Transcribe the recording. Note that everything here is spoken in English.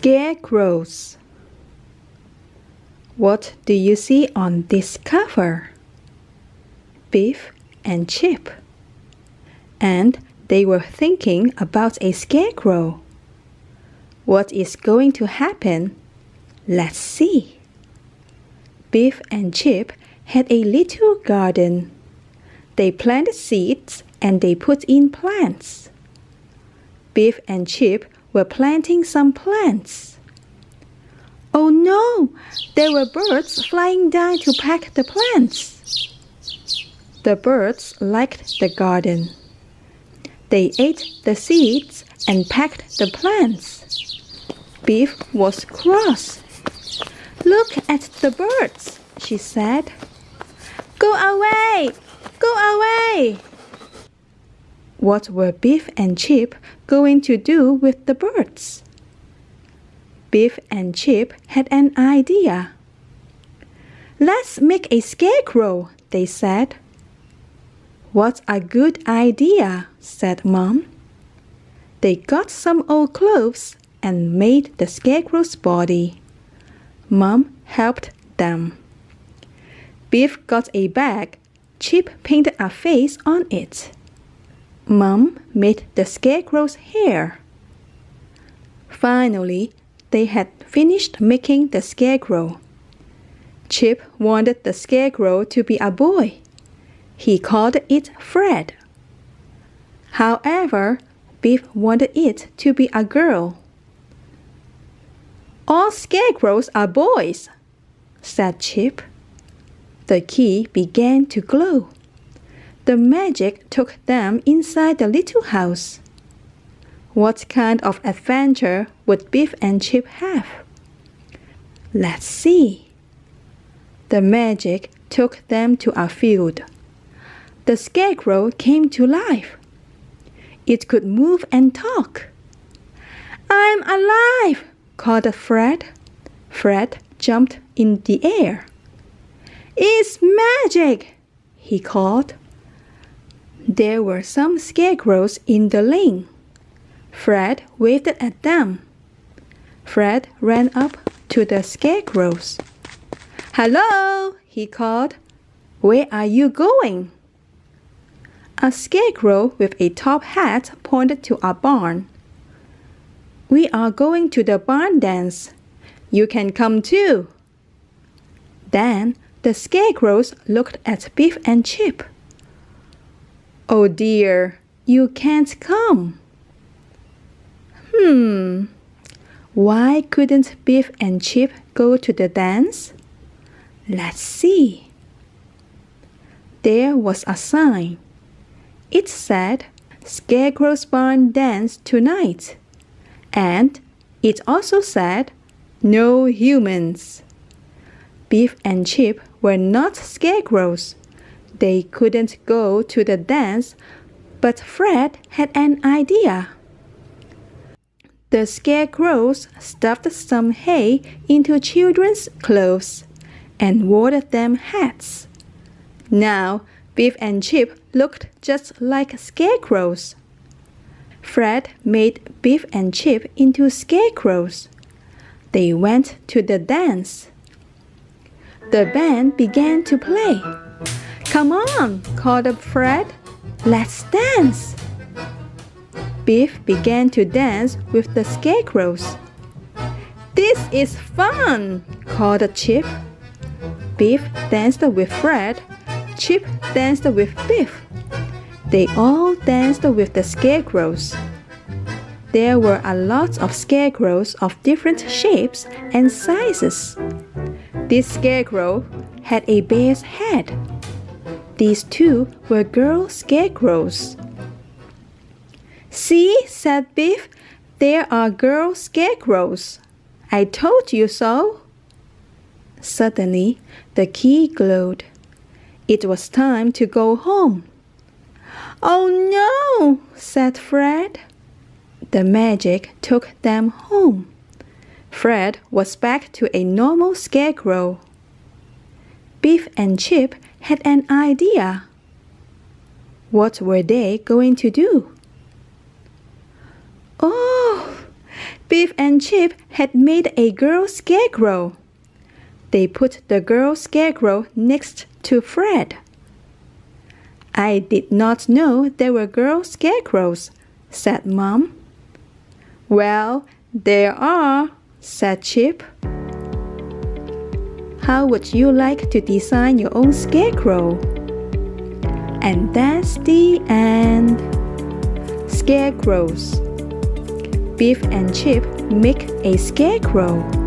Scarecrows. What do you see on this cover? Biff and Chip. And they were thinking about a scarecrow. What is going to happen? Let's see. Biff and Chip had a little garden. They planted seeds and they put in plants. Biff and Chip were planting some plants. Oh no! There were birds flying down to peck the plants. The birds liked the garden. They ate the seeds and pecked the plants. Biff was cross. Look at the birds, she said. Go away! Go away! What were Biff and Chip going to do with the birds? Biff and Chip had an idea. Let's make a scarecrow, they said. What a good idea, said Mom. They got some old clothes and made the scarecrow's body. Mom helped them. Biff got a bag. Chip painted a face on it. Mom made the scarecrow's hair. Finally, they had finished making the scarecrow. Chip wanted the scarecrow to be a boy. He called it Fred. However, Biff wanted it to be a girl. All scarecrows are boys, said Chip. The key began to glow. The magic took them inside the little house. What kind of adventure would Biff and Chip have? Let's see. The magic took them to a field. The scarecrow came to life. It could move and talk. I'm alive, called Fred. Fred jumped in the air. It's magic, he called. There were some scarecrows in the lane. Fred waved at them. Fred ran up to the scarecrows. Hello, he called. Where are you going? A scarecrow with a top hat pointed to a barn. We are going to the barn dance. You can come too. Then the scarecrows looked at Biff and Chip. Oh dear, you can't come. Why couldn't Biff and Chip go to the dance? Let's see. There was a sign. It said, Scarecrow's Barn Dance Tonight. And it also said, No humans. Biff and Chip were not scarecrows. They couldn't go to the dance, but Fred had an idea. The scarecrows stuffed some hay into children's clothes and wore them hats. Now, Biff and Chip looked just like scarecrows. Fred made Biff and Chip into scarecrows. They went to the dance. The band began to play. Come on, called Fred. Let's dance. Biff began to dance with the scarecrows. This is fun, called Chip. Biff danced with Fred. Chip danced with Biff. They all danced with the scarecrows. There were a lot of scarecrows of different shapes and sizes. This scarecrow had a bear's head. These two were girl scarecrows. See, said Biff, there are girl scarecrows. I told you so. Suddenly, the key glowed. It was time to go home. Oh no, said Fred. The magic took them home. Fred was back to a normal scarecrow. Biff and Chip had an idea. What were they going to do? Oh, Biff and Chip had made a girl scarecrow. They put the girl scarecrow next to Fred. I did not know there were girl scarecrows, said Mom. Well, there are, said Chip. How would you like to design your own scarecrow? And that's the end. Scarecrows. Biff and Chip make a scarecrow.